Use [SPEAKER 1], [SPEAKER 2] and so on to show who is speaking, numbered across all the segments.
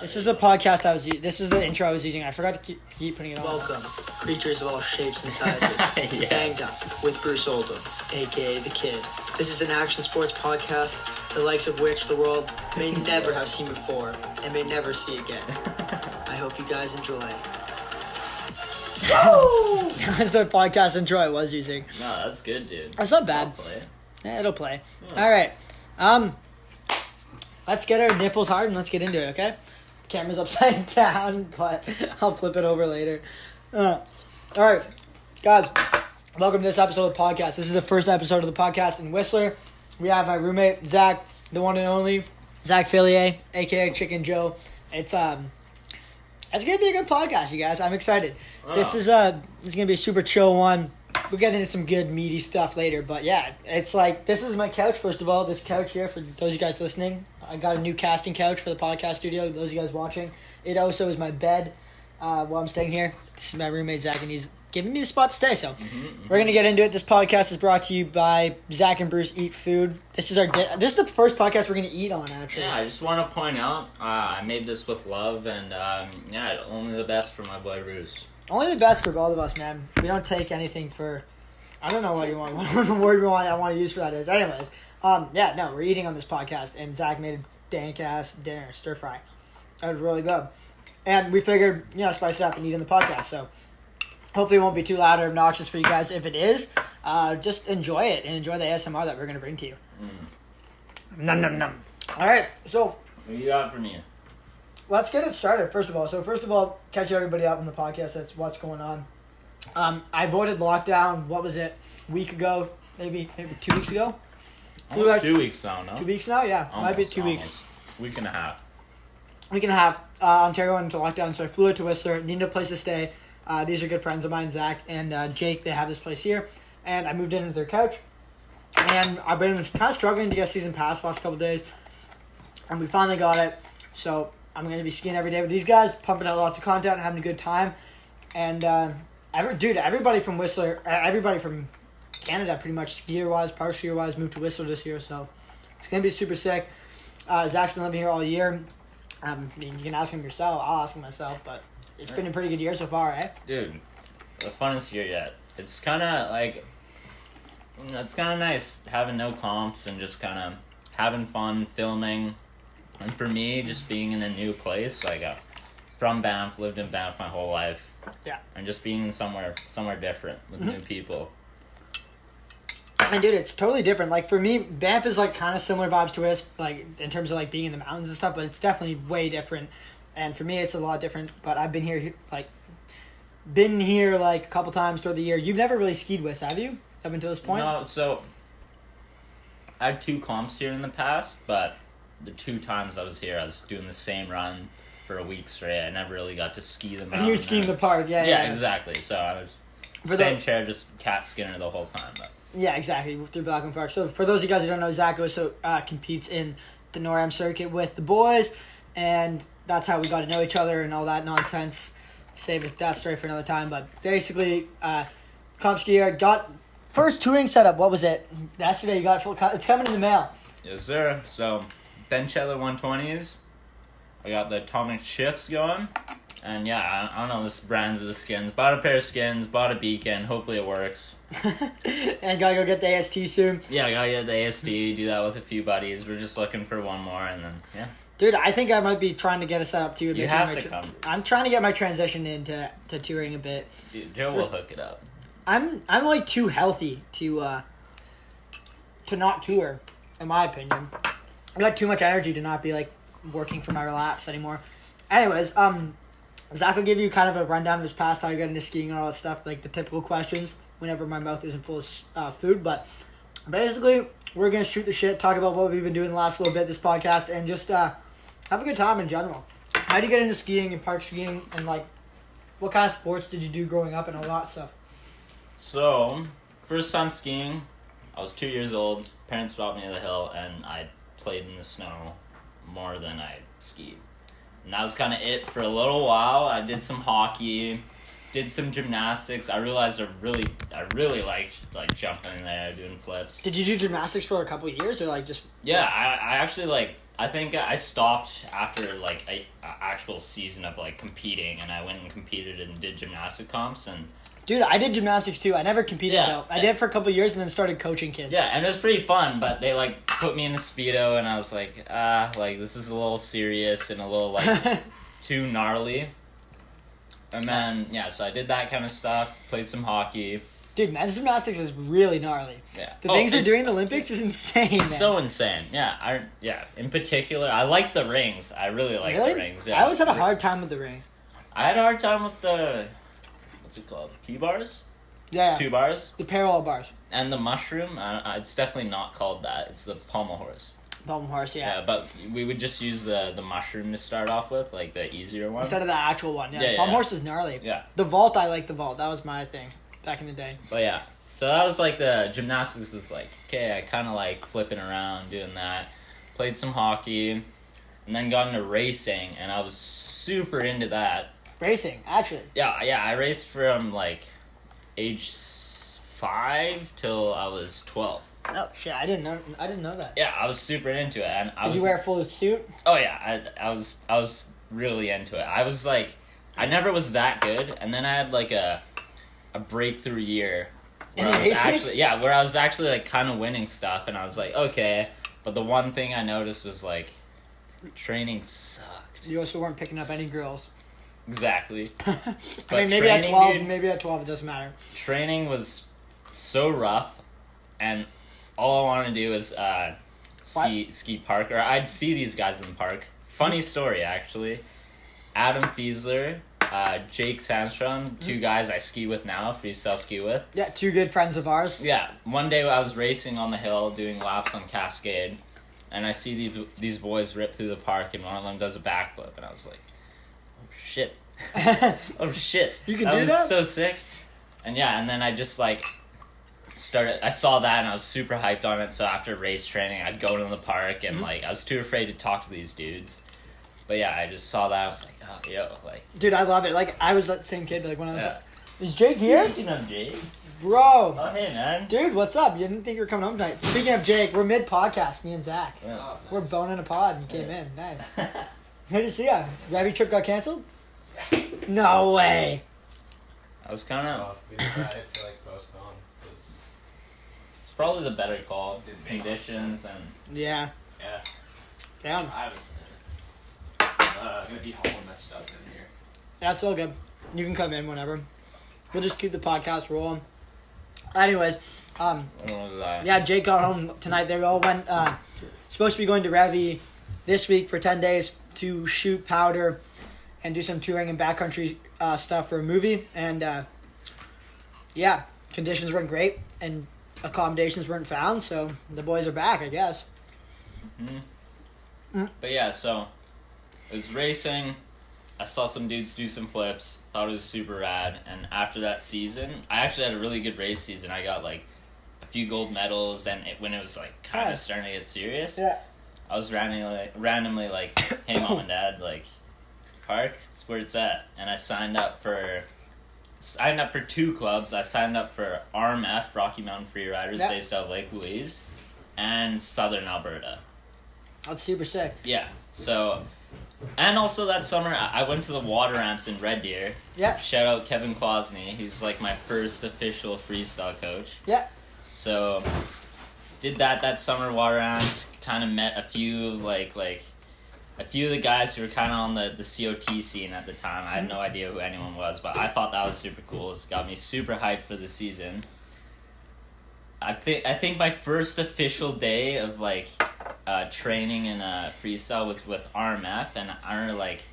[SPEAKER 1] This is the podcast this is the intro I was using. I forgot to keep putting it on.
[SPEAKER 2] Welcome, creatures of all shapes and sizes, to
[SPEAKER 3] Yes.
[SPEAKER 2] Banged Up with Bruce Oldham, a.k.a. The Kid. This is an action sports podcast, the likes of which the world may never have seen before and may never see again. I hope you guys enjoy.
[SPEAKER 1] That's the podcast intro I was using.
[SPEAKER 3] No, that's good, dude.
[SPEAKER 1] That's not bad.
[SPEAKER 3] I'll play.
[SPEAKER 1] Yeah, it'll play.
[SPEAKER 3] Yeah.
[SPEAKER 1] All right. Let's get our nipples hard and let's get into it, okay? Camera's upside down, but I'll flip it over later. All right, guys, welcome to this episode of the podcast. This is the first episode of the podcast in Whistler. We have my roommate, Zach, the one and only, Zach Fillier, a.k.a. Chicken Joe. It's going to be a good podcast, you guys. I'm excited.
[SPEAKER 3] Wow.
[SPEAKER 1] This is going to be a super chill one. We'll get into some good meaty stuff later, but yeah, it's like, this is my couch, first of all, this couch here, for those of you guys listening. I got a new casting couch for the podcast studio, those of you guys watching. It also is my bed while I'm staying here. This is my roommate, Zach, and he's giving me the spot to stay, so we're going to get into it. This podcast is brought to you by Zach and Bruce Eat Food. This is the first podcast we're going to eat on, actually.
[SPEAKER 3] Yeah, I just want to point out, I made this with love, and only the best for my boy Bruce.
[SPEAKER 1] Only the best for both of us, man. We don't take anything for... I don't know what you want. What the word I want to use for that is. Anyways, we're eating on this podcast, and Zach made a dank-ass dinner, stir-fry. That was really good. And we figured, spice it up and eat in the podcast, so hopefully it won't be too loud or obnoxious for you guys. If it is, just enjoy it, and enjoy the ASMR that we're going to bring to you. Num, num, num. All right, so...
[SPEAKER 3] What you got for me?
[SPEAKER 1] Let's get it started, first of all. Catch everybody up on the podcast. That's what's going on. I voted lockdown, what was it, a week ago, maybe 2 weeks ago?
[SPEAKER 3] Almost 2 weeks now, no?
[SPEAKER 1] 2 weeks now? Yeah, might be 2 weeks.
[SPEAKER 3] Week and a half.
[SPEAKER 1] Week and a half. Ontario went into lockdown, so I flew out to Whistler, needed a place to stay. These are good friends of mine, Zach and Jake. They have this place here, and I moved into their couch. And I've been kind of struggling to get season pass the last couple days, and we finally got it. So I'm going to be skiing every day with these guys, pumping out lots of content, having a good time. And, everybody from Whistler, everybody from Canada, pretty much, skier-wise, park skier-wise, moved to Whistler this year. So it's going to be super sick. Zach's been living here all year. You can ask him yourself. I'll ask him myself. But it's been a pretty good year so far, eh?
[SPEAKER 3] Dude, the funnest year yet. It's kind of like... It's kind of nice having no comps and just kind of having fun, filming. And for me, just being in a new place, from Banff, lived in Banff my whole life.
[SPEAKER 1] Yeah.
[SPEAKER 3] And just being somewhere different with new people.
[SPEAKER 1] And dude, it's totally different. Like for me, Banff is like kind of similar vibes to us, like in terms of like being in the mountains and stuff, but it's definitely way different. And for me, it's a lot different. But I've been here a couple times throughout the year. You've never really skied with, have you? Up until this point?
[SPEAKER 3] No, so I had 2 comps here in the past, but the 2 times I was here, I was doing the same run for a week straight. I never really got to ski the mountain.
[SPEAKER 1] And you were skiing the park, yeah.
[SPEAKER 3] Exactly. So I was
[SPEAKER 1] For
[SPEAKER 3] same
[SPEAKER 1] the-
[SPEAKER 3] chair, just cat skinner the whole time. But
[SPEAKER 1] Yeah, exactly, through Blackman Park. So for those of you guys who don't know, Zach also competes in the NorAm circuit with the boys, and that's how we got to know each other and all that nonsense. Save that story for another time, but basically, comp skier, got first touring setup, what was it? Yesterday you got full, it's coming in the mail.
[SPEAKER 3] yes, sir. So Ben Chetler 120s. I got the atomic shifts going. And yeah, I don't know the brands of the skins. Bought a pair of skins, bought a beacon. Hopefully it works.
[SPEAKER 1] And gotta go get the AST soon.
[SPEAKER 3] Yeah, I gotta get the AST, do that with a few buddies. We're just looking for one more, and then, yeah.
[SPEAKER 1] Dude, I think I might be trying to get a setup too.
[SPEAKER 3] You have to come.
[SPEAKER 1] I'm trying to get my transition into touring a bit.
[SPEAKER 3] Dude, Joe will hook it up.
[SPEAKER 1] I'm like too healthy to not tour, in my opinion. I got too much energy to not be like working for my relapse anymore. Anyways, Zach will give you kind of a rundown of his past, how he got into skiing and all that stuff, like the typical questions whenever my mouth isn't full of food. But basically, we're going to shoot the shit, talk about what we've been doing the last little bit this podcast, and just have a good time in general. How do you get into skiing and park skiing, and like what kind of sports did you do growing up and all that stuff?
[SPEAKER 3] So, first time skiing, I was 2 years old. Parents brought me to the hill, and I played in the snow more than I skied. And that was kind of it for a little while. I did some hockey, did some gymnastics. I realized I really liked jumping in there, doing flips.
[SPEAKER 1] Did you do gymnastics for a couple of years, or like just?
[SPEAKER 3] Yeah, I actually I think I stopped after like a actual season of like competing, and I went and competed and did gymnastic comps and.
[SPEAKER 1] Dude, I did gymnastics too. I never competed though. I did it for a couple of years and then started coaching kids.
[SPEAKER 3] Yeah, and it was pretty fun, but they like put me in a Speedo and I was like, like this is a little serious and a little like too gnarly. And then so I did that kind of stuff, played some hockey.
[SPEAKER 1] Dude, men's gymnastics is really gnarly.
[SPEAKER 3] Yeah.
[SPEAKER 1] The things they're doing in the Olympics is insane, man.
[SPEAKER 3] So insane. Yeah, in particular, I like the rings. I really like the rings. Yeah.
[SPEAKER 1] I always had a hard time with the rings.
[SPEAKER 3] I had a hard time with the what's it called? P-bars?
[SPEAKER 1] Yeah.
[SPEAKER 3] 2 bars?
[SPEAKER 1] The parallel bars.
[SPEAKER 3] And the mushroom, it's definitely not called that. It's the pommel horse.
[SPEAKER 1] Pommel horse, yeah.
[SPEAKER 3] Yeah, but we would just use the mushroom to start off with, like the easier one.
[SPEAKER 1] Instead of the actual one. Yeah, pommel horse is gnarly.
[SPEAKER 3] Yeah.
[SPEAKER 1] The vault, I like the vault. That was my thing back in the day.
[SPEAKER 3] But yeah, so that was like the gymnastics was like, okay, I kind of like flipping around, doing that. Played some hockey, and then got into racing, and I was super into that.
[SPEAKER 1] Racing, actually.
[SPEAKER 3] Yeah, I raced from like age 5 till I was 12.
[SPEAKER 1] Oh shit! I didn't know that.
[SPEAKER 3] Yeah, I was super into it, and
[SPEAKER 1] Did you wear a full suit?
[SPEAKER 3] Oh yeah, I was really into it. I was like, I never was that good, and then I had like a breakthrough year where where I was actually like kind of winning stuff, and I was like, okay, but the one thing I noticed was like, training sucked.
[SPEAKER 1] You also weren't picking up any girls.
[SPEAKER 3] Exactly.
[SPEAKER 1] I mean, maybe at 12, it doesn't matter.
[SPEAKER 3] Training was so rough, and all I wanted to do was ski park, or I'd see these guys in the park. Funny story, actually. Adam Fiesler, Jake Sandstrom, 2 guys I ski with now, freestyle ski with.
[SPEAKER 1] Yeah, 2 good friends of ours.
[SPEAKER 3] Yeah, one day I was racing on the hill, doing laps on Cascade, and I see these boys rip through the park, and one of them does a backflip, and I was like, oh shit. Oh shit.
[SPEAKER 1] You can do that?
[SPEAKER 3] That was so sick. And and then I just like I saw that and I was super hyped on it, so after race training I'd go to the park and like I was too afraid to talk to these dudes. But yeah, I just saw that, I was like, oh yo, like
[SPEAKER 1] dude, I love it. Like I was that same kid, like when I was is Jake here?
[SPEAKER 3] Speaking of Jake.
[SPEAKER 1] Bro.
[SPEAKER 3] Oh hey man.
[SPEAKER 1] Dude, what's up? You didn't think you were coming home tonight. Speaking of Jake, we're mid podcast, me and Zach.
[SPEAKER 3] Yeah. Oh,
[SPEAKER 1] nice. We're boning a pod and you came in. Nice. Good to see ya. Ravi trip got cancelled? No way.
[SPEAKER 3] I was kind of.
[SPEAKER 4] Well, we decided to like postpone because
[SPEAKER 3] It's probably the better call. Conditions and.
[SPEAKER 1] Yeah.
[SPEAKER 4] Yeah.
[SPEAKER 1] Damn.
[SPEAKER 4] I was gonna be hauling my stuff in here.
[SPEAKER 1] That's all good. You can come in whenever. We'll just keep the podcast rolling. Anyways, yeah, Jake got home tonight. They all went. Supposed to be going to Ravi this week for 10 days to shoot powder and do some touring and backcountry stuff for a movie. And yeah, conditions weren't great and accommodations weren't found, so the boys are back, I guess.
[SPEAKER 3] But yeah, so it was racing. I saw some dudes do some flips. Thought it was super rad. And after that season, I actually had a really good race season. I got like a few gold medals, and when it was like kind of starting to get serious, I was randomly like, hey mom and dad, like, park, it's where it's at. And I signed up for 2 clubs. I signed up for RMF, Rocky Mountain Freeriders, based out of Lake Louise, and Southern Alberta.
[SPEAKER 1] That's super sick.
[SPEAKER 3] Yeah, so, and also that summer, I went to the water ramps in Red Deer.
[SPEAKER 1] Yeah.
[SPEAKER 3] Shout out Kevin Kwasny, he's like my first official freestyle coach.
[SPEAKER 1] Yeah.
[SPEAKER 3] So, did that summer water ramps, kind of met a few of a few of the guys who were kind of on the COT scene at the time. I had no idea who anyone was, but I thought that was super cool. It got me super hyped for the season. I think my first official day of like training in freestyle was with RMF, and I remember like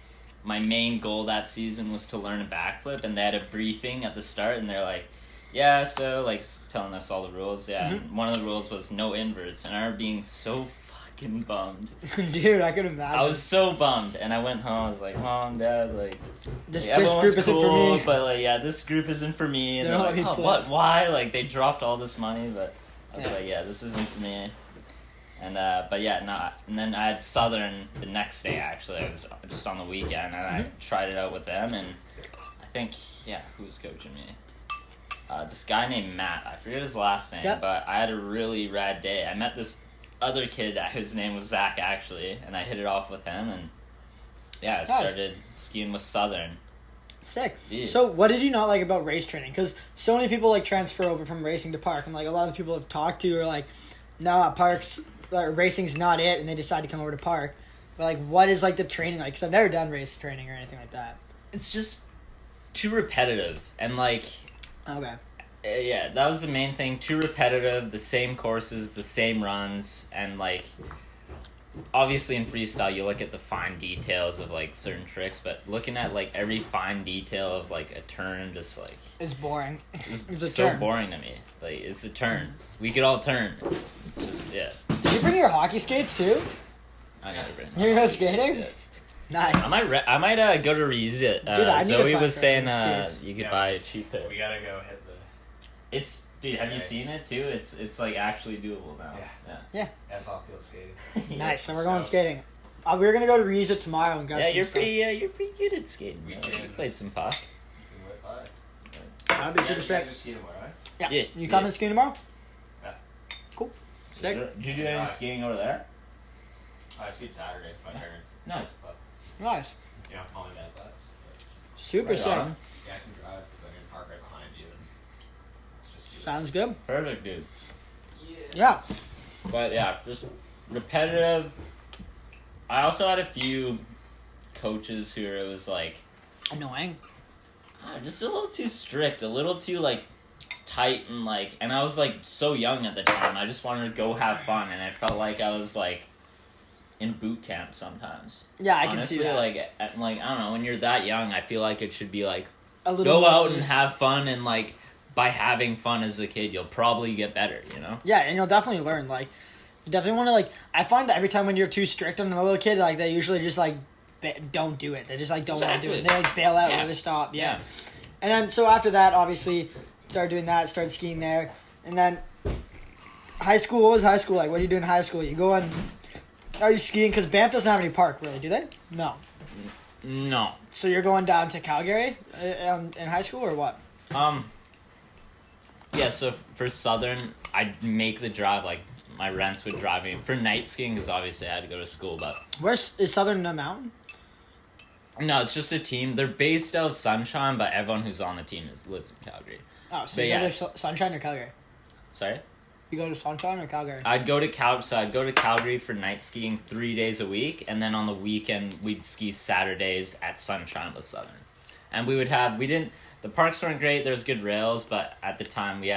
[SPEAKER 3] my main goal that season was to learn a backflip, and they had a briefing at the start, and they're like, yeah, so like telling us all the rules, and one of the rules was no inverts, and I remember being so fucking bummed.
[SPEAKER 1] Dude, I could imagine.
[SPEAKER 3] I was so bummed, and I went home. I was like, Mom, Dad, like
[SPEAKER 1] this
[SPEAKER 3] everyone's
[SPEAKER 1] group isn't for me.
[SPEAKER 3] but like, yeah, this group isn't for me. And
[SPEAKER 1] They
[SPEAKER 3] they're
[SPEAKER 1] don't
[SPEAKER 3] like,
[SPEAKER 1] let me
[SPEAKER 3] oh,
[SPEAKER 1] flip.
[SPEAKER 3] what? Why? Like they dropped all this money, but I was like, yeah, this isn't for me. And but yeah, no. And then I had Southern the next day. Actually, I was just on the weekend, and I tried it out with them, and I think who was coaching me? This guy named Matt. I forget his last name, but I had a really rad day. I met this other kid whose name was Zach, actually, and I hit it off with him, and yeah, I started skiing with Southern.
[SPEAKER 1] Sick.
[SPEAKER 3] Yeah.
[SPEAKER 1] So, what did you not like about race training? Because so many people like transfer over from racing to park, and like a lot of the people I've talked to are like, "No, parks racing's not it," and they decide to come over to park. But like, what is like the training like? Because I've never done race training or anything like that.
[SPEAKER 3] It's just too repetitive, and like,
[SPEAKER 1] Okay.
[SPEAKER 3] yeah, that was the main thing. Too repetitive, the same courses, the same runs, and like, obviously in freestyle you look at the fine details of like certain tricks, but looking at like every fine detail of like a turn, just like
[SPEAKER 1] It's boring.
[SPEAKER 3] it's
[SPEAKER 1] It's a
[SPEAKER 3] so
[SPEAKER 1] turn.
[SPEAKER 3] boring to me. Like, it's a turn. We could all turn. It's just, yeah.
[SPEAKER 1] Did you bring your hockey skates too?
[SPEAKER 3] I gotta bring.
[SPEAKER 1] You're go skating?
[SPEAKER 3] Yeah.
[SPEAKER 1] Nice.
[SPEAKER 3] I might go to reuse it.
[SPEAKER 1] Dude, I need to
[SPEAKER 3] Zoe
[SPEAKER 1] buy
[SPEAKER 3] was saying
[SPEAKER 1] skates.
[SPEAKER 3] you could
[SPEAKER 4] Yeah,
[SPEAKER 3] buy a cheap pair.
[SPEAKER 4] We gotta go hit the.
[SPEAKER 3] It's dude. Have you
[SPEAKER 4] Nice.
[SPEAKER 3] seen it too? It's like actually doable now.
[SPEAKER 4] Yeah. Asphalt field skating.
[SPEAKER 1] Nice. So we're going skating. We're gonna go to reuse it tomorrow and go.
[SPEAKER 3] Yeah,
[SPEAKER 1] some
[SPEAKER 3] you're
[SPEAKER 1] stuff.
[SPEAKER 3] pretty. You're pretty good at skating.
[SPEAKER 4] We
[SPEAKER 3] You
[SPEAKER 4] can-
[SPEAKER 3] played some puck.
[SPEAKER 1] That'd be super sick.
[SPEAKER 4] Just ski tomorrow, right?
[SPEAKER 1] Yeah.
[SPEAKER 3] Yeah,
[SPEAKER 1] You coming
[SPEAKER 3] yeah.
[SPEAKER 1] skiing tomorrow?
[SPEAKER 4] Yeah.
[SPEAKER 1] Cool. Sick.
[SPEAKER 3] Did you do any skiing over there?
[SPEAKER 4] I skied Saturday with my parents.
[SPEAKER 3] Nice.
[SPEAKER 4] But,
[SPEAKER 1] Nice.
[SPEAKER 4] you know, mom and dad left.
[SPEAKER 1] Super
[SPEAKER 3] Right
[SPEAKER 1] sick.
[SPEAKER 3] on.
[SPEAKER 4] Yeah, I can drive because I'm gonna park right behind you, and it's just.
[SPEAKER 1] Sounds good.
[SPEAKER 3] Perfect, dude.
[SPEAKER 1] Yeah.
[SPEAKER 3] But yeah, just repetitive. I also had a few coaches who it was like
[SPEAKER 1] Annoying.
[SPEAKER 3] just a little too strict, a little too like tight, and like, and I was like so young at the time. I just wanted to go have fun, and I felt like I was like in boot camp sometimes.
[SPEAKER 1] Yeah, I can
[SPEAKER 3] Honestly,
[SPEAKER 1] see that.
[SPEAKER 3] like I don't know, when you're that young, I feel like it should be like
[SPEAKER 1] A little
[SPEAKER 3] go
[SPEAKER 1] more
[SPEAKER 3] out and
[SPEAKER 1] loose.
[SPEAKER 3] have fun, and like by having fun as a kid, you'll probably get better. You know.
[SPEAKER 1] Yeah, and you'll definitely learn. Like, you definitely want to like. I find that every time when you're too strict on a little kid, like they usually just like don't do it. They just like don't want to do it. They like bail out
[SPEAKER 3] Yeah.
[SPEAKER 1] or they stop. Yeah. And then so after that, obviously, started doing that. Started skiing there, and then high school. What was high school like? What do you do in high school? You go on. Are you skiing? Because Banff doesn't have any park, really, do they? No.
[SPEAKER 3] No.
[SPEAKER 1] So you're going down to Calgary in high school, or what?
[SPEAKER 3] Yeah, so for Southern, I'd make the drive, like, my rents would drive me. For night skiing, because obviously I had to go to school, but...
[SPEAKER 1] Where's is Southern a mountain?
[SPEAKER 3] No, it's just a team. They're based out of Sunshine, but everyone who's on the team lives in Calgary.
[SPEAKER 1] Oh, so
[SPEAKER 3] But
[SPEAKER 1] you go to
[SPEAKER 3] yes.
[SPEAKER 1] Sunshine or Calgary?
[SPEAKER 3] Sorry?
[SPEAKER 1] You go to Sunshine or Calgary?
[SPEAKER 3] I'd go to Calgary for night skiing 3 days a week, and then on the weekend, we'd ski Saturdays at Sunshine with Southern. And the parks weren't great, there was good rails, but at the time, we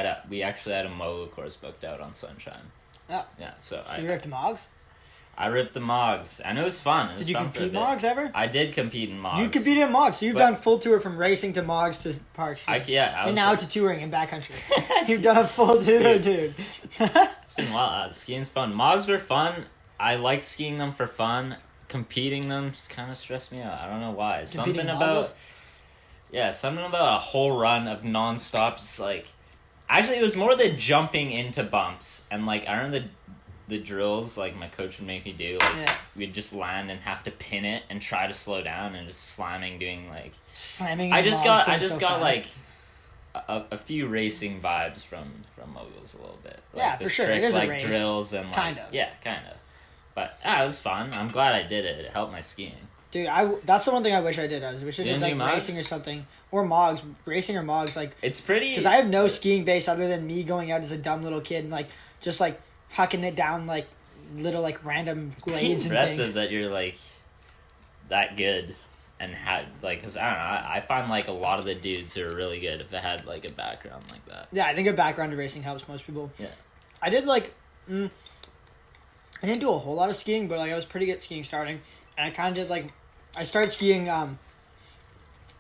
[SPEAKER 3] actually had a mogul course booked out on Sunshine.
[SPEAKER 1] Yeah.
[SPEAKER 3] Yeah, so
[SPEAKER 1] You ripped Mogs?
[SPEAKER 3] I ripped the Mogs, and it was fun. It was
[SPEAKER 1] Did you
[SPEAKER 3] fun for a
[SPEAKER 1] compete
[SPEAKER 3] bit.
[SPEAKER 1] Mogs ever?
[SPEAKER 3] I did compete in Mogs.
[SPEAKER 1] You competed in Mogs, so you've
[SPEAKER 3] But-
[SPEAKER 1] done full tour from racing to Mogs to parks.
[SPEAKER 3] I
[SPEAKER 1] And
[SPEAKER 3] was
[SPEAKER 1] now
[SPEAKER 3] like,
[SPEAKER 1] to touring in backcountry. You've done a full tour, dude.
[SPEAKER 3] it's been wild. Skiing's fun. Mogs were fun. I liked skiing them for fun. Competing them kind of stressed me out. I don't know why.
[SPEAKER 1] Competing moguls?
[SPEAKER 3] Something about a whole run of nonstop. Just like, actually, it was more the jumping into bumps, and like I remember the drills like my coach would make me do. Like
[SPEAKER 1] Yeah.
[SPEAKER 3] we'd just land and have to pin it and try to slow down and just slamming, doing like.
[SPEAKER 1] Slamming
[SPEAKER 3] I
[SPEAKER 1] in
[SPEAKER 3] just
[SPEAKER 1] Mogs
[SPEAKER 3] got
[SPEAKER 1] going so fast.
[SPEAKER 3] like a few racing vibes from moguls a little bit. Like
[SPEAKER 1] Yeah,
[SPEAKER 3] the
[SPEAKER 1] for sure. It
[SPEAKER 3] strict,
[SPEAKER 1] is a
[SPEAKER 3] like
[SPEAKER 1] race.
[SPEAKER 3] drills and like
[SPEAKER 1] Kind of.
[SPEAKER 3] yeah, kind of. But it was fun. I'm glad I did it. It helped my skiing.
[SPEAKER 1] Dude, that's the one thing I wish I did. I wish I
[SPEAKER 3] You
[SPEAKER 1] did
[SPEAKER 3] didn't
[SPEAKER 1] like
[SPEAKER 3] do Mogs?
[SPEAKER 1] racing or something. Or Mogs. Racing or Mogs. Like,
[SPEAKER 3] It's pretty
[SPEAKER 1] because I have no skiing base other than me going out as a dumb little kid and like just like hucking it down like little like random
[SPEAKER 3] pretty
[SPEAKER 1] glades and
[SPEAKER 3] impressive
[SPEAKER 1] things.
[SPEAKER 3] that you're like that good and had like because I don't know. I find like a lot of the dudes who are really good if they had like a background like that.
[SPEAKER 1] Yeah, I think a background to racing helps most people.
[SPEAKER 3] Yeah.
[SPEAKER 1] I did like, I didn't do a whole lot of skiing, but like I was pretty good at skiing starting, and I kind of did like, I started skiing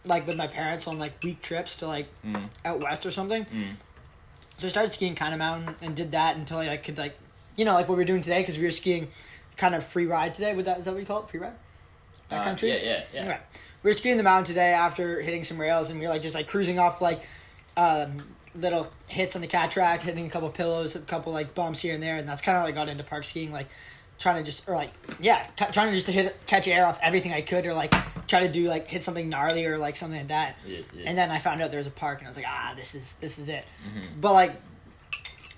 [SPEAKER 1] like with my parents on like week trips to like out west or something. So I started skiing kind of mountain and did that until I could like, like what we were doing today because we were skiing kind of free ride today. Is that what you call it? Free ride? Backcountry?
[SPEAKER 3] Yeah.
[SPEAKER 1] Okay. We were skiing the mountain today after hitting some rails, and we were like just like cruising off like little hits on the cat track, hitting a couple pillows, a couple like bumps here and there, and that's kind of like got into park skiing, like trying to just trying to just to catch air off everything I could, or like try to do like hit something gnarly or like something like that.
[SPEAKER 3] Yeah.
[SPEAKER 1] And then I found out there was a park, and I was like, this is it. But like,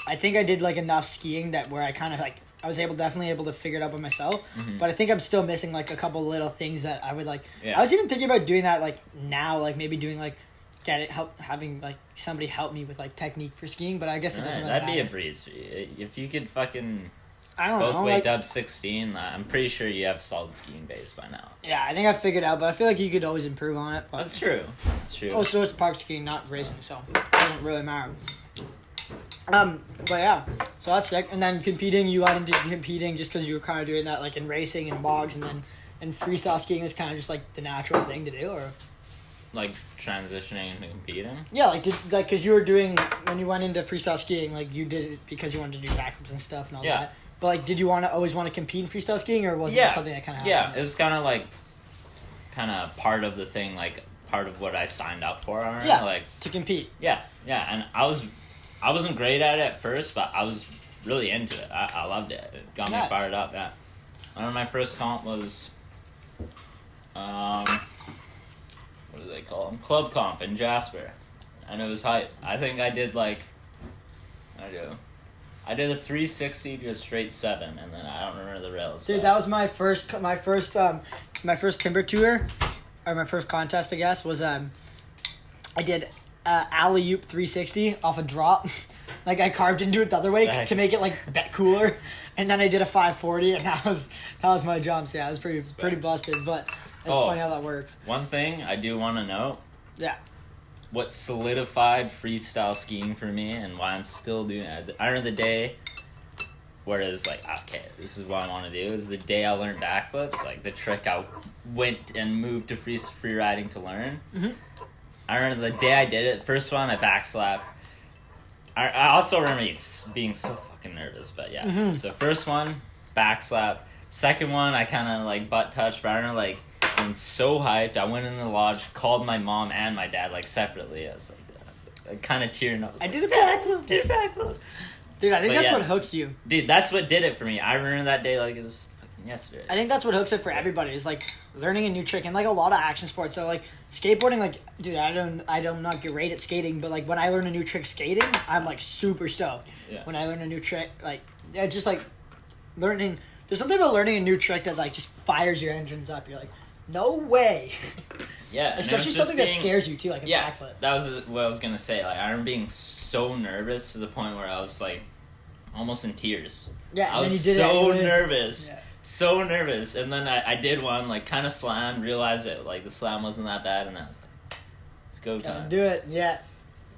[SPEAKER 1] I think I did like enough skiing that where I kind of like I was definitely able to figure it out by myself. But I think I'm still missing like a couple little things that I would like.
[SPEAKER 3] Yeah.
[SPEAKER 1] I was even thinking about doing that like now, like maybe doing like having like somebody help me with like technique for skiing. But I guess it doesn't. Really
[SPEAKER 3] That'd
[SPEAKER 1] matter.
[SPEAKER 3] be a breeze. If you could fucking
[SPEAKER 1] I don't
[SPEAKER 3] both
[SPEAKER 1] know.
[SPEAKER 3] weight
[SPEAKER 1] Like,
[SPEAKER 3] up 16, I'm pretty sure you have solid skiing base by now.
[SPEAKER 1] yeah, I think I figured it out, but I feel like you could always improve on it. But
[SPEAKER 3] That's true. That's true.
[SPEAKER 1] oh, so it's park skiing, not racing, so it doesn't really matter. But yeah, so that's sick. And then competing, you got into competing just because you were kind of doing that like in racing and bogs, and then and freestyle skiing is kind of just like the natural thing to do, or
[SPEAKER 3] Like transitioning into competing.
[SPEAKER 1] yeah, like because you were doing when you went into freestyle skiing, like you did it because you wanted to do backflips and stuff and all
[SPEAKER 3] Yeah.
[SPEAKER 1] that. But like, did you always want to compete in freestyle skiing, or was
[SPEAKER 3] Yeah.
[SPEAKER 1] it something that kind of
[SPEAKER 3] Yeah, it was kind of part of the thing, like part of what I signed up for.
[SPEAKER 1] Yeah.
[SPEAKER 3] Like
[SPEAKER 1] to compete?
[SPEAKER 3] yeah, and I wasn't great at it at first, but I was really into it. I loved it. It got
[SPEAKER 1] Nice.
[SPEAKER 3] me fired up. Yeah. I remember my first comp was, what do they call them? Club comp in Jasper, and it was hype. I think I did I did a 360 to a straight 7, and then I don't remember the rails.
[SPEAKER 1] Dude,
[SPEAKER 3] but-
[SPEAKER 1] that was my first timber tour, or my first contest, I guess, was I did alley oop 360 off a drop, like I carved into it the other way
[SPEAKER 3] Spec.
[SPEAKER 1] to make it like bet cooler, and then I did a 540, and that was my jumps. Yeah, it was pretty busted, but it's
[SPEAKER 3] Oh.
[SPEAKER 1] funny how that works.
[SPEAKER 3] One thing I do want to note,
[SPEAKER 1] Yeah,
[SPEAKER 3] what solidified freestyle skiing for me and why I'm still doing it. I remember the day where it was like, okay, this is what I want to do, is the day I learned backflips, like the trick I went and moved to free riding to learn.
[SPEAKER 1] Mm-hmm.
[SPEAKER 3] I remember the day I did it, first one I backslap. I also remember being so fucking nervous, but yeah.
[SPEAKER 1] Mm-hmm.
[SPEAKER 3] So first one, backslap. Second one, I kind of like butt touched, but I remember like being so hyped. I went in the lodge, called my mom and my dad like separately. I was like kind of tearing up.
[SPEAKER 1] I did a backflip.
[SPEAKER 3] Did a backflip.
[SPEAKER 1] Dude, I think
[SPEAKER 3] But
[SPEAKER 1] that's
[SPEAKER 3] yeah.
[SPEAKER 1] what hooks you.
[SPEAKER 3] Dude, that's what did it for me. I remember that day like it was fucking yesterday.
[SPEAKER 1] I think that's what hooks it for everybody, is like learning a new trick, and like a lot of action sports. So like skateboarding, like dude, I'm not great at skating, but like when I learn a new trick skating, I'm like super stoked.
[SPEAKER 3] Yeah.
[SPEAKER 1] When I learn a new trick, like it's just like learning. There's something about learning a new trick that like just fires your engines up. You're like, no way.
[SPEAKER 3] Yeah, and it was
[SPEAKER 1] Especially
[SPEAKER 3] just
[SPEAKER 1] something that
[SPEAKER 3] being-
[SPEAKER 1] scares you too, like a
[SPEAKER 3] Yeah,
[SPEAKER 1] backflip.
[SPEAKER 3] that was what I was gonna say. Like I remember being so nervous to the point where I was like almost in tears.
[SPEAKER 1] Yeah,
[SPEAKER 3] I
[SPEAKER 1] and then
[SPEAKER 3] was
[SPEAKER 1] you did it
[SPEAKER 3] so
[SPEAKER 1] anyways.
[SPEAKER 3] nervous.
[SPEAKER 1] Yeah.
[SPEAKER 3] So nervous, and then I did one, like, kind of slammed, realized it, like, the slam wasn't that bad, and I was like, let's go time.
[SPEAKER 1] Do it, yeah.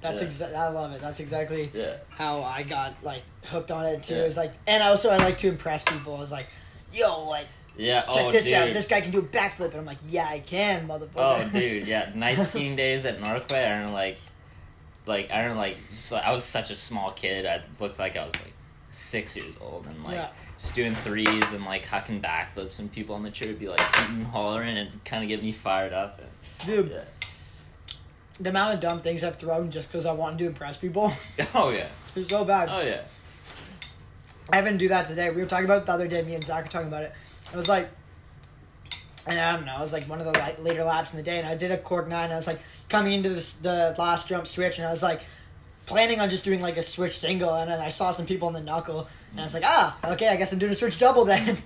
[SPEAKER 1] That's
[SPEAKER 3] Yeah.
[SPEAKER 1] I love it. That's exactly
[SPEAKER 3] Yeah.
[SPEAKER 1] how I got like hooked on it too.
[SPEAKER 3] Yeah.
[SPEAKER 1] It was like, and I like to impress people. I was like, yo, like
[SPEAKER 3] Yeah,
[SPEAKER 1] check this
[SPEAKER 3] dude.
[SPEAKER 1] out. This guy can do a backflip, and I'm like, yeah, I can, motherfucker.
[SPEAKER 3] Oh, dude, yeah. Night skiing days at Norquay, I remember, just, like, I was such a small kid. I looked like I was, like, 6 years old, and, like,
[SPEAKER 1] Yeah.
[SPEAKER 3] just doing threes and, like, hucking backflips, and people on the chair would be, like, hooting and hollering, and kind of get me fired up. And,
[SPEAKER 1] Dude,
[SPEAKER 3] yeah.
[SPEAKER 1] the amount of dumb things I've thrown just because I wanted to impress people
[SPEAKER 3] Oh, yeah.
[SPEAKER 1] is so bad.
[SPEAKER 3] Oh, yeah.
[SPEAKER 1] I haven't do that today. We were talking about it the other day. Me and Zach were talking about it. It was like, and I don't know. It was like one of the later laps in the day, and I did a cork 9. And I was like coming into the last jump switch, and I was like planning on just doing like a switch single, and then I saw some people in the knuckle, and I was like, okay, I guess I'm doing a switch double then.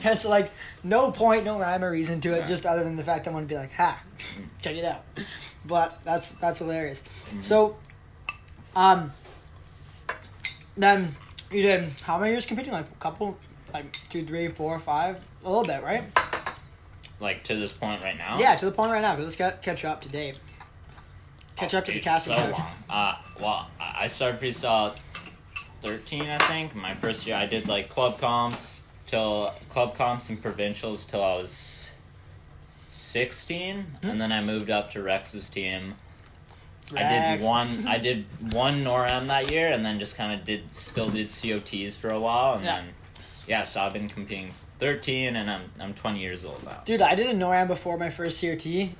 [SPEAKER 1] And so like no point, no rhyme or reason to it,
[SPEAKER 3] Yeah.
[SPEAKER 1] just other than the fact I want to be like, check it out. But that's hilarious. So, then you did how many years competing? Like a couple, like 2, 3, 4, 5, a little bit, right?
[SPEAKER 3] Like, to this point right now?
[SPEAKER 1] Yeah, to the point right now. Because let's catch up to Dave. Catch up to the
[SPEAKER 3] Dude,
[SPEAKER 1] casting
[SPEAKER 3] so
[SPEAKER 1] coach.
[SPEAKER 3] long. Well, I started freestyle at 13, I think. My first year, I did like club comps and provincials till I was 16, and then I moved up to Rex's team.
[SPEAKER 1] Rex.
[SPEAKER 3] I did one NorAm that year, and then just kind of still did COTs for a while, and
[SPEAKER 1] Yeah.
[SPEAKER 3] then yeah. So I've been competing 13, and I'm 20 years old now.
[SPEAKER 1] Dude, I did a NorAm before my first COT.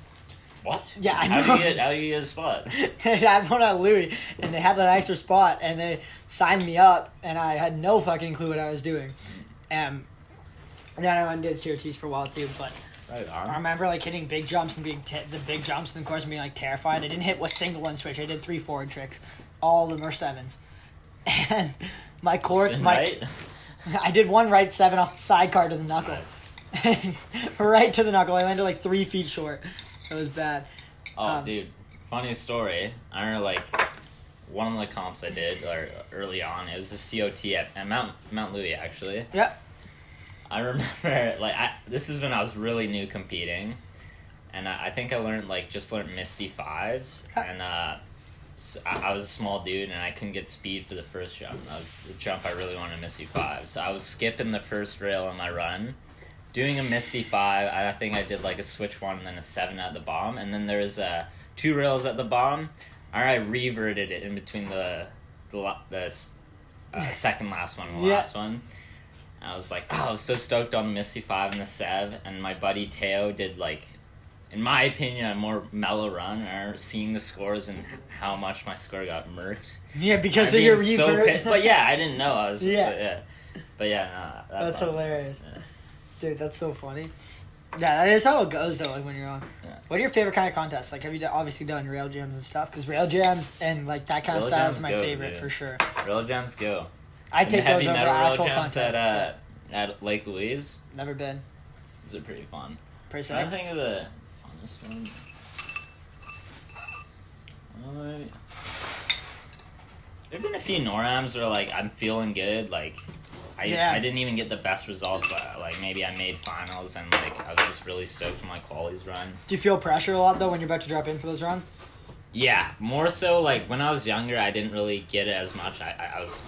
[SPEAKER 3] What?
[SPEAKER 1] Yeah, I
[SPEAKER 3] How
[SPEAKER 1] know.
[SPEAKER 3] do you get a spot?
[SPEAKER 1] They had one at Louis, and they had that extra spot, and they signed me up, and I had no fucking clue what I was doing. And then I went and did COTs for a while too, but
[SPEAKER 3] Right
[SPEAKER 1] I
[SPEAKER 3] on.
[SPEAKER 1] remember like hitting big jumps and being the big jumps in the course and being like terrified. I didn't hit a single one switch. I did 3 forward tricks. All of them were 7s. And my cork,
[SPEAKER 3] Spin
[SPEAKER 1] my
[SPEAKER 3] right?
[SPEAKER 1] I did one right 7 off the sidecar to the knuckle.
[SPEAKER 3] Nice.
[SPEAKER 1] Right to the knuckle. I landed like 3 feet short. It was bad.
[SPEAKER 3] Oh, dude, funny story. I remember like one of the comps I did early on. It was a COT at Mount Louis actually.
[SPEAKER 1] Yep.
[SPEAKER 3] I remember this is when I was really new competing, and I think I learned Misty fives, and so I was a small dude and I couldn't get speed for the first jump. That was the jump I really wanted, Misty five. So I was skipping the first rail in my run, doing a Misty 5, I think I did like a switch 1 and then a 7 at the bottom, and then there's 2 rails at the bottom. I reverted it in between the second last one and the last one. I was like, I was so stoked on the Misty 5 and the 7, and my buddy Teo did like, in my opinion, a more mellow run. I remember seeing the scores and how much my score got murked.
[SPEAKER 1] Yeah, because of your revert.
[SPEAKER 3] But yeah, I didn't know. I was just
[SPEAKER 1] yeah.
[SPEAKER 3] But yeah, no.
[SPEAKER 1] That's hilarious.
[SPEAKER 3] Yeah.
[SPEAKER 1] Dude, that's so funny. Yeah, that is how it goes though. Like when you're on.
[SPEAKER 3] Yeah.
[SPEAKER 1] What are your favorite kind of contests? Like, have you obviously done rail jams and stuff? Because rail jams and like that kind of style is my favorite for sure.
[SPEAKER 3] Rail jams go.
[SPEAKER 1] I take those over actual contests.
[SPEAKER 3] At Lake Louise.
[SPEAKER 1] Never been.
[SPEAKER 3] These are pretty fun.
[SPEAKER 1] Pretty
[SPEAKER 3] I
[SPEAKER 1] sick.
[SPEAKER 3] think of the funnest one. There've been a few NorAms where like I'm feeling good, like. I didn't even get the best results, but like maybe I made finals and like I was just really stoked for my qualies run.
[SPEAKER 1] Do you feel pressure a lot though when you're about to drop in for those runs?
[SPEAKER 3] Yeah, more so like when I was younger, I didn't really get it as much. I was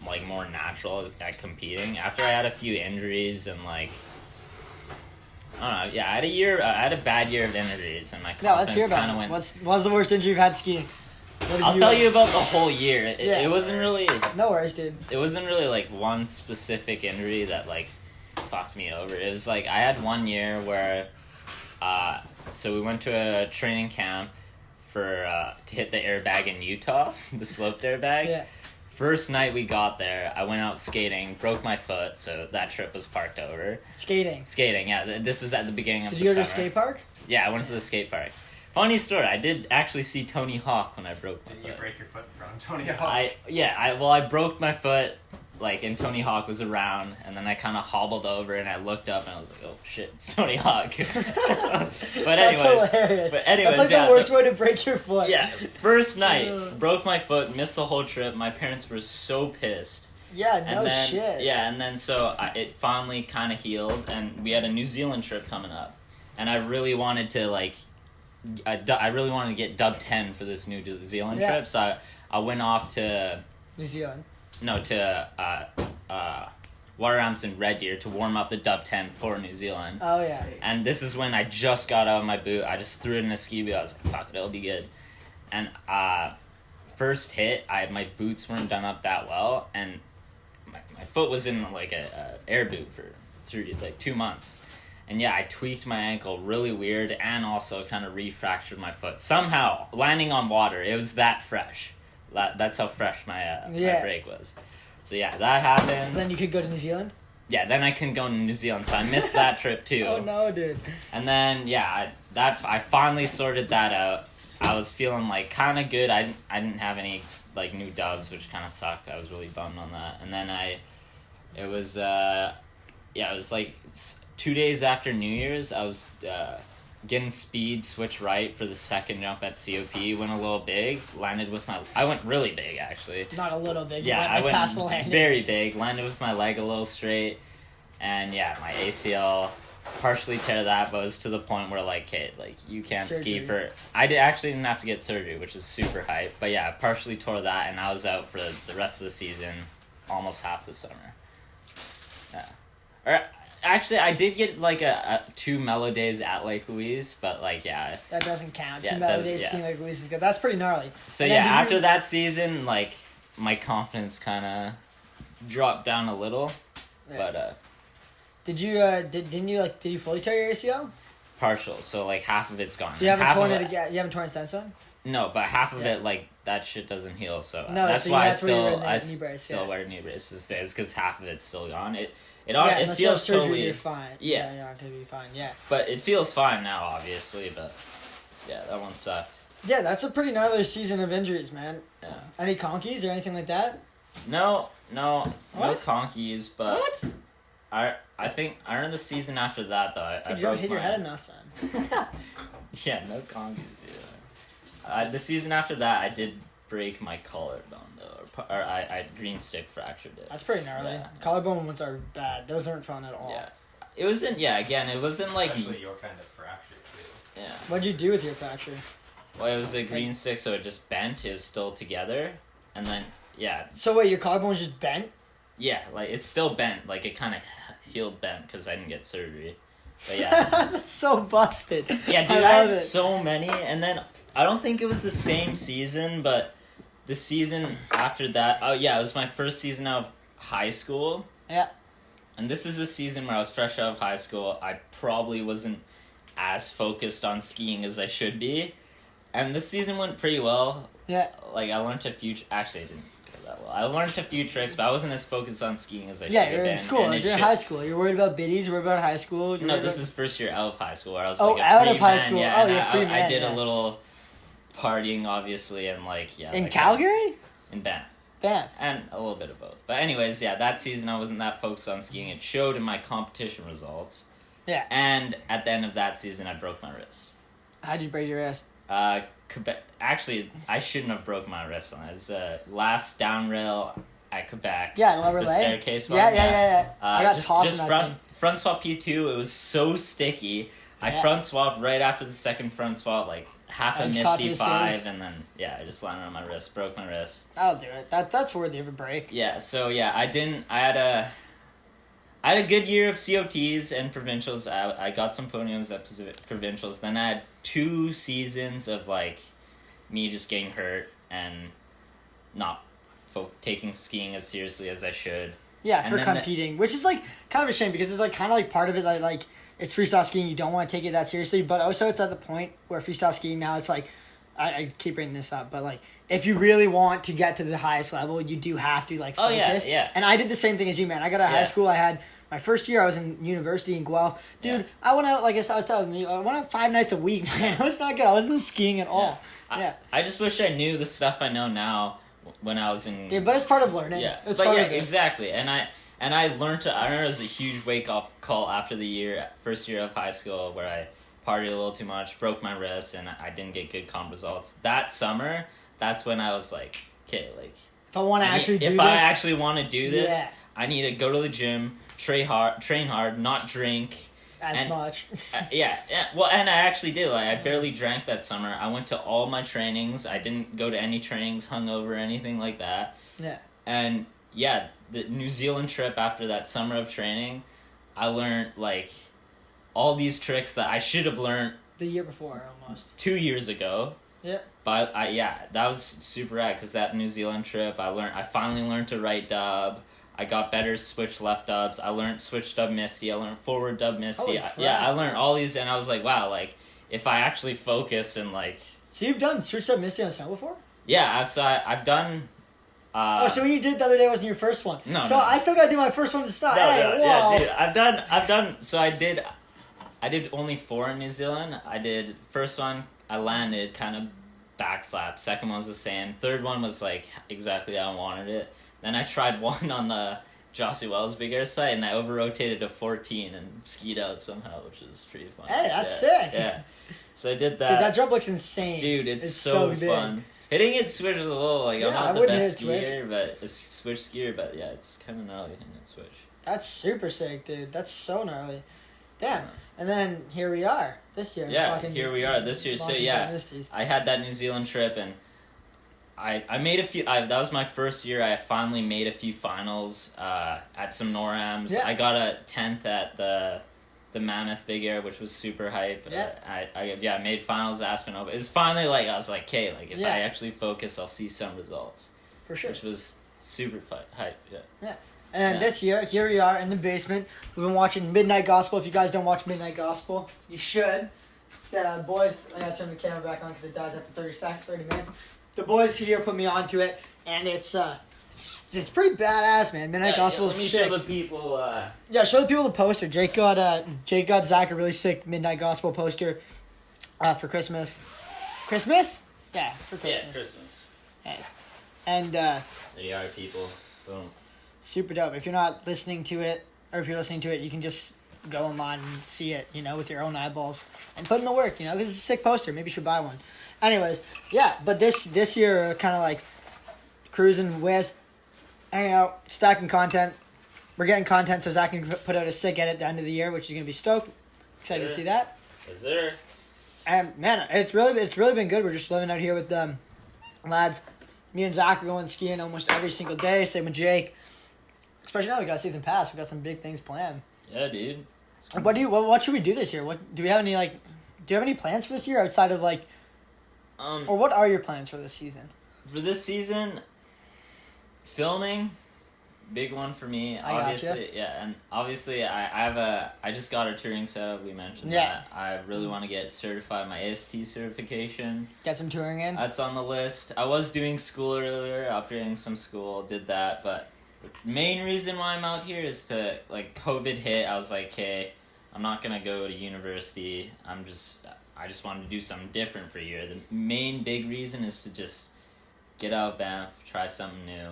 [SPEAKER 3] like more natural at competing. After I had a few injuries and like I don't know, yeah, I had a bad year of injuries and my confidence kind of went.
[SPEAKER 1] What's the worst injury you've had skiing?
[SPEAKER 3] I'll tell you about the whole year. It wasn't really...
[SPEAKER 1] No worries, dude.
[SPEAKER 3] It wasn't really, like, one specific injury that, like, fucked me over. It was, like, I had one year where... so we went to a training camp to hit the airbag in Utah, the sloped airbag.
[SPEAKER 1] Yeah.
[SPEAKER 3] First night we got there, I went out skating, broke my foot, so that trip was parked over. Skating, yeah. This is at the beginning of the summer.
[SPEAKER 1] Did you go to the skate park?
[SPEAKER 3] Yeah, I went to the skate park. Funny story, I did actually see Tony Hawk when I broke my foot.
[SPEAKER 4] Did you break your foot in front of Tony Hawk?
[SPEAKER 3] I broke my foot, like, and Tony Hawk was around, and then I kind of hobbled over, and I looked up, and I was like, oh, shit, it's Tony Hawk.
[SPEAKER 1] That's hilarious.
[SPEAKER 3] That's
[SPEAKER 1] like the worst way to break your foot.
[SPEAKER 3] Yeah, first night, broke my foot, missed the whole trip, my parents were so pissed.
[SPEAKER 1] Yeah, shit.
[SPEAKER 3] Yeah, and then so it finally kind of healed, and we had a New Zealand trip coming up, and I really wanted to, like... I really wanted to get dub 10 for this New Zealand trip, so I went off to...
[SPEAKER 1] New Zealand?
[SPEAKER 3] No, to Water Ramps and Red Deer to warm up the dub 10 for New Zealand.
[SPEAKER 1] Oh, yeah.
[SPEAKER 3] And this is when I just got out of my boot. I just threw it in a ski boot. I was like, fuck it, it'll be good. And first hit, my boots weren't done up that well, and my foot was in like a air boot for 2 months. And yeah, I tweaked my ankle really weird and also kind of re-fractured my foot. Somehow, landing on water, it was that fresh. That's how fresh my break was. So yeah, that happened.
[SPEAKER 1] So then you could go to New Zealand?
[SPEAKER 3] Yeah, then I couldn't go to New Zealand, so I missed that trip too.
[SPEAKER 1] Oh no, dude.
[SPEAKER 3] And then, yeah, I finally sorted that out. I was feeling like kind of good. I didn't have any like new dubs, which kind of sucked. I was really bummed on that. And then it was like... 2 days after New Year's, I was getting speed, switch right for the second jump at COP, went a little big, I went really big, actually.
[SPEAKER 1] Not a little big.
[SPEAKER 3] Yeah, I went very big, landed with my leg a little straight, and yeah, my ACL partially tear that, but it was to the point where, like, hey, like, you can't ski for... actually didn't have to get surgery, which is super hype, but yeah, partially tore that, and I was out for the rest of the season, almost half the summer. Yeah. Actually, I did get, like, 2 mellow days at Lake Louise, but, like, yeah.
[SPEAKER 1] That doesn't count. 2 mellow days skiing Lake Louise is good. That's pretty gnarly.
[SPEAKER 3] So, yeah, after that season, like, my confidence kind of dropped down a little, but,
[SPEAKER 1] Did you fully tear your ACL?
[SPEAKER 3] Partial, so, like, half of it's gone.
[SPEAKER 1] So you haven't torn it again? You haven't torn it since then?
[SPEAKER 3] No, but half of it, like, that shit doesn't heal, so
[SPEAKER 1] no,
[SPEAKER 3] that's
[SPEAKER 1] so
[SPEAKER 3] why I
[SPEAKER 1] still
[SPEAKER 3] wear knee braces, because half of it's still gone. It
[SPEAKER 1] feels
[SPEAKER 3] totally...
[SPEAKER 1] surgery, you're fine.
[SPEAKER 3] Yeah.
[SPEAKER 1] You're not going to be fine, yeah.
[SPEAKER 3] But it feels fine now, obviously, but yeah, that one sucked.
[SPEAKER 1] Yeah, that's a pretty gnarly season of injuries, man.
[SPEAKER 3] Yeah.
[SPEAKER 1] Any conkies or anything like that?
[SPEAKER 3] No
[SPEAKER 1] What?
[SPEAKER 3] conkies, but
[SPEAKER 1] What?
[SPEAKER 3] I think I remember the season after that though. I
[SPEAKER 1] You don't
[SPEAKER 3] broke
[SPEAKER 1] hit
[SPEAKER 3] my
[SPEAKER 1] your head enough then.
[SPEAKER 3] Yeah, no conkies. Yeah. The season after that, I did break my collarbone though, or I green stick fractured it.
[SPEAKER 1] That's pretty gnarly.
[SPEAKER 3] Yeah.
[SPEAKER 1] Collarbone ones are bad. Those aren't fun at all.
[SPEAKER 3] Yeah, it wasn't. Yeah, again, it wasn't like.
[SPEAKER 4] Especially your kind of fracture too.
[SPEAKER 3] Yeah.
[SPEAKER 1] What'd you do with your fracture?
[SPEAKER 3] Well, it was a green stick, so it just bent. It was still together, and then yeah,
[SPEAKER 1] So wait, your collarbone was just bent?
[SPEAKER 3] yeah, like it's still bent. Like it kind of healed bent because I didn't get surgery. But yeah,
[SPEAKER 1] That's so busted.
[SPEAKER 3] yeah, dude, I
[SPEAKER 1] love
[SPEAKER 3] had
[SPEAKER 1] it.
[SPEAKER 3] so many, and then I don't think it was the same season, but the season after that. Oh yeah, it was my first season of high school.
[SPEAKER 1] Yeah.
[SPEAKER 3] And this is the season where I was fresh out of high school. I probably wasn't as focused on skiing as I should be. And this season went pretty well.
[SPEAKER 1] Yeah.
[SPEAKER 3] Like, I learned a few... Actually, it didn't go that well. I learned a few tricks, but I wasn't as focused on skiing as I should
[SPEAKER 1] Yeah,
[SPEAKER 3] have
[SPEAKER 1] you're
[SPEAKER 3] been.
[SPEAKER 1] in school.
[SPEAKER 3] And
[SPEAKER 1] You're in high school. You're worried about biddies. You're worried about high school. You're
[SPEAKER 3] No,
[SPEAKER 1] worried
[SPEAKER 3] this
[SPEAKER 1] about...
[SPEAKER 3] is first year out of high school, where I was
[SPEAKER 1] Oh,
[SPEAKER 3] like a
[SPEAKER 1] out
[SPEAKER 3] free
[SPEAKER 1] of high
[SPEAKER 3] man,
[SPEAKER 1] school.
[SPEAKER 3] Yeah,
[SPEAKER 1] Oh,
[SPEAKER 3] and
[SPEAKER 1] you're free
[SPEAKER 3] I
[SPEAKER 1] man,
[SPEAKER 3] did
[SPEAKER 1] yeah.
[SPEAKER 3] a little partying, obviously, and like, yeah.
[SPEAKER 1] In
[SPEAKER 3] like,
[SPEAKER 1] Calgary?
[SPEAKER 3] In Banff.
[SPEAKER 1] Banff.
[SPEAKER 3] And a little bit of both. But anyways, yeah, that season I wasn't that focused on skiing. It showed in my competition results.
[SPEAKER 1] Yeah.
[SPEAKER 3] And at the end of that season, I broke my wrist.
[SPEAKER 1] How'd you break your wrist?
[SPEAKER 3] Quebec. Actually, I shouldn't have broke my wrist on it. It was last down rail at Quebec.
[SPEAKER 1] Yeah, lower
[SPEAKER 3] the
[SPEAKER 1] leg.
[SPEAKER 3] staircase one.
[SPEAKER 1] Yeah. I got tossed
[SPEAKER 3] just
[SPEAKER 1] in that thing.
[SPEAKER 3] front swap P2. It was so sticky. I
[SPEAKER 1] Yeah.
[SPEAKER 3] front swapped right after the second front swap, like half a
[SPEAKER 1] And caught
[SPEAKER 3] misty
[SPEAKER 1] the
[SPEAKER 3] 5,
[SPEAKER 1] stairs.
[SPEAKER 3] and then I just landed on my wrist, broke my wrist.
[SPEAKER 1] That'll do it. That's worthy of a break.
[SPEAKER 3] Yeah, so yeah, I had a good year of COTs and provincials. I got some podiums at provincials. Then I had 2 seasons of like me just getting hurt and not taking skiing as seriously as I should.
[SPEAKER 1] Yeah,
[SPEAKER 3] And
[SPEAKER 1] for
[SPEAKER 3] then
[SPEAKER 1] competing, which is like kind of a shame because it's like kind of like part of it like it's freestyle skiing. You don't want to take it that seriously, but also it's at the point where freestyle skiing now it's like I keep bringing this up, but like if you really want to get to the highest level, you do have to like focus.
[SPEAKER 3] Yeah.
[SPEAKER 1] And I did the same thing as you, man. I got out of high school. I had my first year. I was in university in Guelph, dude.
[SPEAKER 3] Yeah.
[SPEAKER 1] I went out like I was telling you. I went out 5 nights a week, man. It was not good. I wasn't skiing at all. Yeah.
[SPEAKER 3] I just wish I knew the stuff I know now when I was in.
[SPEAKER 1] Dude, but it's part of learning.
[SPEAKER 3] Yeah,
[SPEAKER 1] It's
[SPEAKER 3] but
[SPEAKER 1] part
[SPEAKER 3] yeah,
[SPEAKER 1] of it.
[SPEAKER 3] exactly. And I learned to. I remember it was a huge wake up call after the first year of high school, where I partied a little too much, broke my wrist, and I didn't get good comp results. That summer, that's when I was like, okay, like
[SPEAKER 1] If I want to actually do
[SPEAKER 3] if
[SPEAKER 1] this,
[SPEAKER 3] I actually want to do this,
[SPEAKER 1] Yeah.
[SPEAKER 3] I need to go to the gym, train hard, not drink.
[SPEAKER 1] as much.
[SPEAKER 3] Yeah. Well, and I actually did. Like, I barely drank that summer. I went to all my trainings. I didn't go to any trainings hungover or anything like that.
[SPEAKER 1] Yeah.
[SPEAKER 3] And yeah, the New Zealand trip after that summer of training, I learned like all these tricks that I should have learned
[SPEAKER 1] The year before, almost.
[SPEAKER 3] 2 years ago.
[SPEAKER 1] Yeah.
[SPEAKER 3] But that was super rad because that New Zealand trip, I finally learned to right dub. I got better switch left dubs. I learned switch dub misty. I learned forward dub misty.
[SPEAKER 1] Holy crap.
[SPEAKER 3] I learned all these, and I was like, wow, like if I actually focus and like,
[SPEAKER 1] So you've done switched up Misty on snow before?
[SPEAKER 3] yeah. So I've done.
[SPEAKER 1] So when you did the other day wasn't your first one.
[SPEAKER 3] No,
[SPEAKER 1] So
[SPEAKER 3] no.
[SPEAKER 1] I still gotta do my first one to start.
[SPEAKER 3] No,
[SPEAKER 1] Hey,
[SPEAKER 3] no,
[SPEAKER 1] whoa.
[SPEAKER 3] yeah, dude. I've done. So I did only 4 in New Zealand. I did first one. I landed kind of backslap. Second one was the same. Third one was like exactly how I wanted it. Then I tried one on the Jossie Wells Big Air site, and I over rotated to 14 and skied out somehow, which was pretty fun.
[SPEAKER 1] Hey, that's
[SPEAKER 3] Yeah,
[SPEAKER 1] sick.
[SPEAKER 3] Yeah. So I did that.
[SPEAKER 1] Dude, that jump looks insane.
[SPEAKER 3] Dude, it's so
[SPEAKER 1] big.
[SPEAKER 3] fun. Hitting it switch is a little like I'm
[SPEAKER 1] Yeah, I
[SPEAKER 3] not the
[SPEAKER 1] wouldn't
[SPEAKER 3] best
[SPEAKER 1] hit it switch.
[SPEAKER 3] skier, but it's switch skier. But yeah, it's kind of gnarly hitting it switch.
[SPEAKER 1] That's super sick, dude. That's so gnarly. Damn. And then here we are this year.
[SPEAKER 3] Yeah,
[SPEAKER 1] fucking
[SPEAKER 3] here we are this year. So
[SPEAKER 1] launching
[SPEAKER 3] yeah,
[SPEAKER 1] Misties.
[SPEAKER 3] I had that New Zealand trip, and I made a few. That was my first year. I finally made a few finals at some NorAms.
[SPEAKER 1] Yeah.
[SPEAKER 3] I got a 10th at the Mammoth Big Air, which was super hype.
[SPEAKER 1] Yeah.
[SPEAKER 3] I made finals at Aspen Open. It's finally like I was like, okay, like if
[SPEAKER 1] Yeah.
[SPEAKER 3] I actually focus, I'll see some results,
[SPEAKER 1] For sure.
[SPEAKER 3] which was super hype. Yeah.
[SPEAKER 1] And
[SPEAKER 3] Yeah.
[SPEAKER 1] this year, here we are in the basement. We've been watching Midnight Gospel. If you guys don't watch Midnight Gospel, you should. The boys, I gotta turn the camera back on because it dies after 30 minutes. The boys here put me onto it, and it's pretty badass, man. Midnight Gospel
[SPEAKER 3] let
[SPEAKER 1] is
[SPEAKER 3] me
[SPEAKER 1] sick.
[SPEAKER 3] show the people.
[SPEAKER 1] Yeah, show the people the poster. Jake got Zach a really sick Midnight Gospel poster for Christmas. Christmas? Yeah, for Christmas.
[SPEAKER 3] Yeah, Christmas.
[SPEAKER 1] Hey. And
[SPEAKER 3] There you are, people. Boom.
[SPEAKER 1] super dope. If you're not listening to it, or if you're listening to it, you can just go online and see it, with your own eyeballs and put in the work, because it's a sick poster. Maybe you should buy one. Anyways, yeah, but this year, kind of like cruising, hanging out, stacking content. We're getting content, so Zach can put out a sick edit at the end of the year, which is going to be stoked. Excited to see that.
[SPEAKER 3] Yes, sir.
[SPEAKER 1] And man, it's really been good. We're just living out here with lads. Me and Zach are going skiing almost every single day. Same with Jake. Especially now we got a season pass. We got some big things planned.
[SPEAKER 3] Yeah, dude.
[SPEAKER 1] What should we do this year? Do we have any do you have any plans for this year outside of or what are your plans for this season?
[SPEAKER 3] For this season, filming, big one for me. Obviously, yeah, and obviously I just got a touring setup. We mentioned that. I really want to get certified, my AST certification.
[SPEAKER 1] Get some touring in.
[SPEAKER 3] That's on the list. I was doing school earlier, upgrading some school, did that, but the main reason why I'm out here is to, COVID hit, I was like, hey, I'm not going to go to university. I just wanted to do something different for a year. The main big reason is to just get out of Banff, try something new.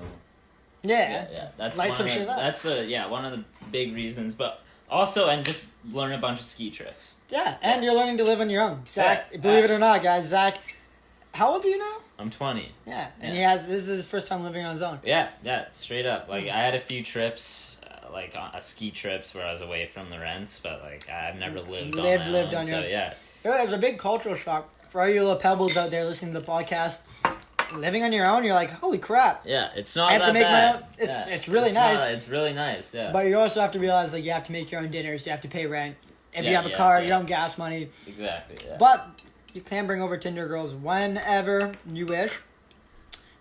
[SPEAKER 3] Yeah. That's one of the big reasons, but also, and just learn a bunch of ski tricks.
[SPEAKER 1] Yeah, and you're learning to live on your own. Zach, believe it or not, guys, Zach, how old are you now?
[SPEAKER 3] I'm 20.
[SPEAKER 1] Yeah, and this is his first time living on his own.
[SPEAKER 3] Yeah, straight up. I had a few trips, ski trips where I was away from the rents, but I've never lived on my own, so yeah.
[SPEAKER 1] It was a big cultural shock for all you little pebbles out there listening to the podcast. Living on your own, you're like, holy crap.
[SPEAKER 3] Yeah, it's not
[SPEAKER 1] I have
[SPEAKER 3] that
[SPEAKER 1] to make
[SPEAKER 3] bad.
[SPEAKER 1] my own. It's really nice.
[SPEAKER 3] It's really nice, yeah.
[SPEAKER 1] But you also have to realize you have to make your own dinners, you have to pay rent. If you have a car, your own gas money.
[SPEAKER 3] Exactly, yeah.
[SPEAKER 1] But you can bring over Tinder girls whenever you wish.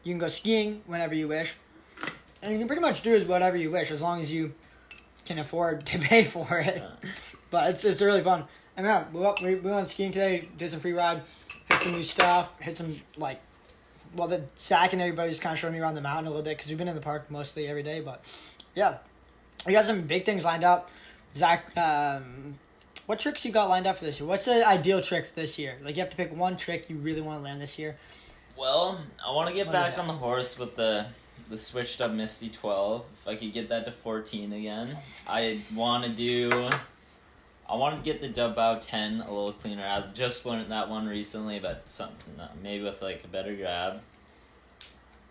[SPEAKER 1] You can go skiing whenever you wish. And you can pretty much do whatever you wish as long as you can afford to pay for it. Yeah. But it's really fun. And yeah, we went skiing today, did some free ride, hit some new stuff, hit some the Zach and everybody just kind of showed me around the mountain a little bit because we've been in the park mostly every day. But yeah, we got some big things lined up. Zach, what tricks you got lined up for this year? What's the ideal trick for this year? You have to pick one trick you really want to land this year.
[SPEAKER 3] Well, I want to get back on the horse with the switched up Misty 12. If I could get that to 14 again. I want to get the dub bow 10 a little cleaner. I just learned that one recently, but something maybe with a better grab.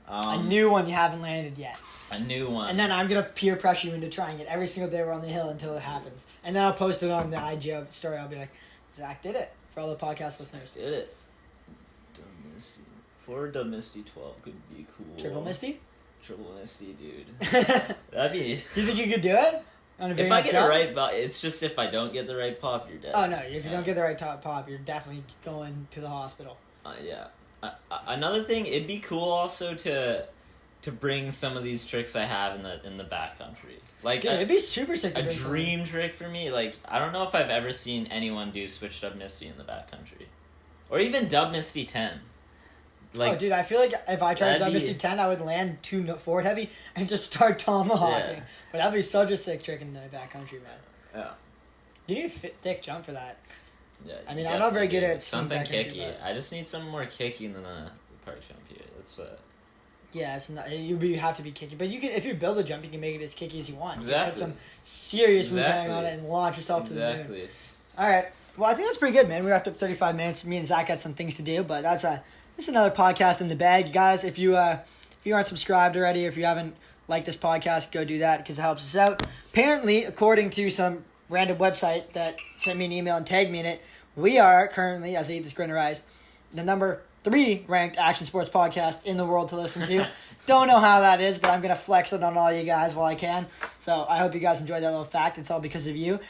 [SPEAKER 1] A new one you haven't landed yet.
[SPEAKER 3] A new one.
[SPEAKER 1] And then I'm going to peer pressure you into trying it every single day we're on the hill until it happens. And then I'll post it on the IG story. I'll be like, Zach did it for all the podcast listeners.
[SPEAKER 3] Did it. Dub Misty. 4 dub Misty 12 could be cool.
[SPEAKER 1] Triple Misty?
[SPEAKER 3] Triple Misty, dude. That'd be...
[SPEAKER 1] Do you think you could do it?
[SPEAKER 3] If I get the right pop, it's just if I don't get the right pop, you're dead.
[SPEAKER 1] Oh, no. If you don't get the right pop, you're definitely going to the hospital.
[SPEAKER 3] Yeah. Another thing, it'd be cool also to bring some of these tricks I have in the backcountry.
[SPEAKER 1] Dude, it'd be super sick to
[SPEAKER 3] a dream trick for me. I don't know if I've ever seen anyone do switched up Misty in the backcountry. Or even dub Misty 10.
[SPEAKER 1] Dude, I feel like if I tried to dub Misty 10, I would land too forward heavy and just start tomahawking. Yeah. But that'd be such a sick trick in the backcountry, man.
[SPEAKER 3] Yeah.
[SPEAKER 1] You need a thick jump for that.
[SPEAKER 3] Yeah.
[SPEAKER 1] I mean, I'm not very good at
[SPEAKER 3] something kicky. I just need something more kicky than the park jump here. That's what.
[SPEAKER 1] Yeah, it's not. You have to be kicky, but you can. If you build a jump, you can make it as kicky as you want.
[SPEAKER 3] Exactly.
[SPEAKER 1] You put some serious moves on it and launch yourself to the moon.
[SPEAKER 3] Exactly.
[SPEAKER 1] All right. Well, I think that's pretty good, man. We wrapped up 35 minutes. Me and Zach had some things to do, but this is another podcast in the bag, guys. If you aren't subscribed already, if you haven't liked this podcast, go do that because it helps us out. Apparently, according to some random website that sent me an email and tagged me in it, we are currently, as I eat this grin rise, the number 3 ranked action sports podcast in the world to listen to. Don't know how that is, but I'm going to flex it on all you guys while I can. So I hope you guys enjoyed that little fact. It's all because of you.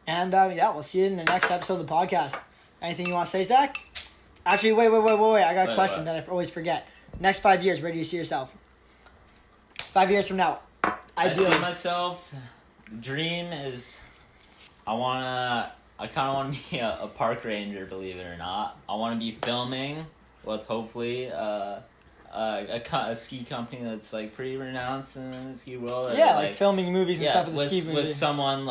[SPEAKER 1] And we'll see you in the next episode of the podcast. Anything you want to say, Zach? Actually, wait. I got a question that I always forget. Next 5 years, where do you see yourself? 5 years from now.
[SPEAKER 3] I see myself, the dream is, I kind of want to be a park ranger, believe it or not. I want to be filming with hopefully a ski company that's pretty renounced in the ski world.
[SPEAKER 1] Yeah, like filming movies and stuff with the ski movie.
[SPEAKER 3] With someone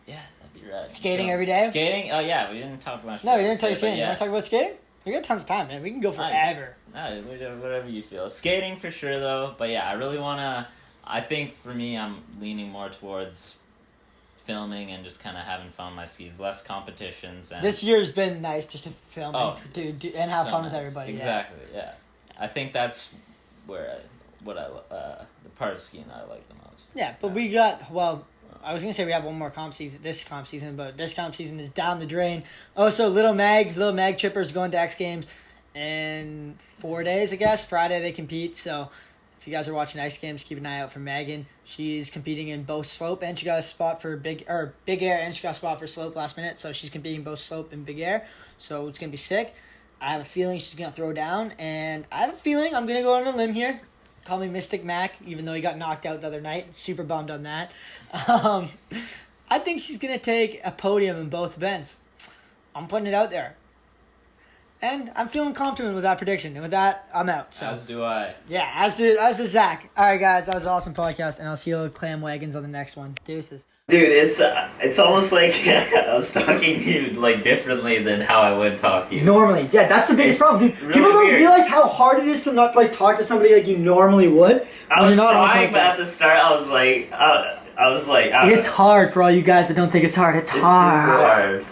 [SPEAKER 3] yeah, that'd be rad.
[SPEAKER 1] Skating every day?
[SPEAKER 3] Skating? Oh, yeah, we didn't talk about
[SPEAKER 1] No, we didn't tell you skating. You want to talk about skating? We got tons of time, man. We can go forever.
[SPEAKER 3] Whatever you feel. Skating for sure, though. But yeah, I really want to... I think for me, I'm leaning more towards filming and just kind of having fun on my skis. Less competitions. And
[SPEAKER 1] This year's been nice just to film and have fun with everybody.
[SPEAKER 3] Exactly, yeah. I think that's where the part of skiing I like the most.
[SPEAKER 1] Yeah, but we got, well, I was going to say we have one more comp season, but this comp season is down the drain. Oh, so Little Mag Chipper's going to X Games in 4 days, I guess. Friday they compete, so if you guys are watching X Games, keep an eye out for Megan. She's competing in both slope, and she got a spot for big air, and she got a spot for slope last minute, so she's competing both slope and big air, so it's going to be sick. I have a feeling she's going to throw down, and I have a feeling I'm going to go on a limb here. Call me Mystic Mac, even though he got knocked out the other night. Super bummed on that. I think she's going to take a podium in both events. I'm putting it out there. And I'm feeling confident with that prediction. And with that, I'm out. So.
[SPEAKER 3] As do I.
[SPEAKER 1] Yeah, as does Zach. All right, guys, that was an awesome podcast, and I'll see you at Clam Wagons on the next one. Deuces.
[SPEAKER 3] Dude, it's almost like I was talking to you like differently than how I would talk to you.
[SPEAKER 1] Normally, yeah, that's the biggest problem, dude.
[SPEAKER 3] Really
[SPEAKER 1] People don't
[SPEAKER 3] weird.
[SPEAKER 1] realize how hard it is to not like talk to somebody like you normally would.
[SPEAKER 3] I was trying, but at the start, I was like,
[SPEAKER 1] It's hard for all you guys that don't think it's hard. It's hard.
[SPEAKER 3] Super hard.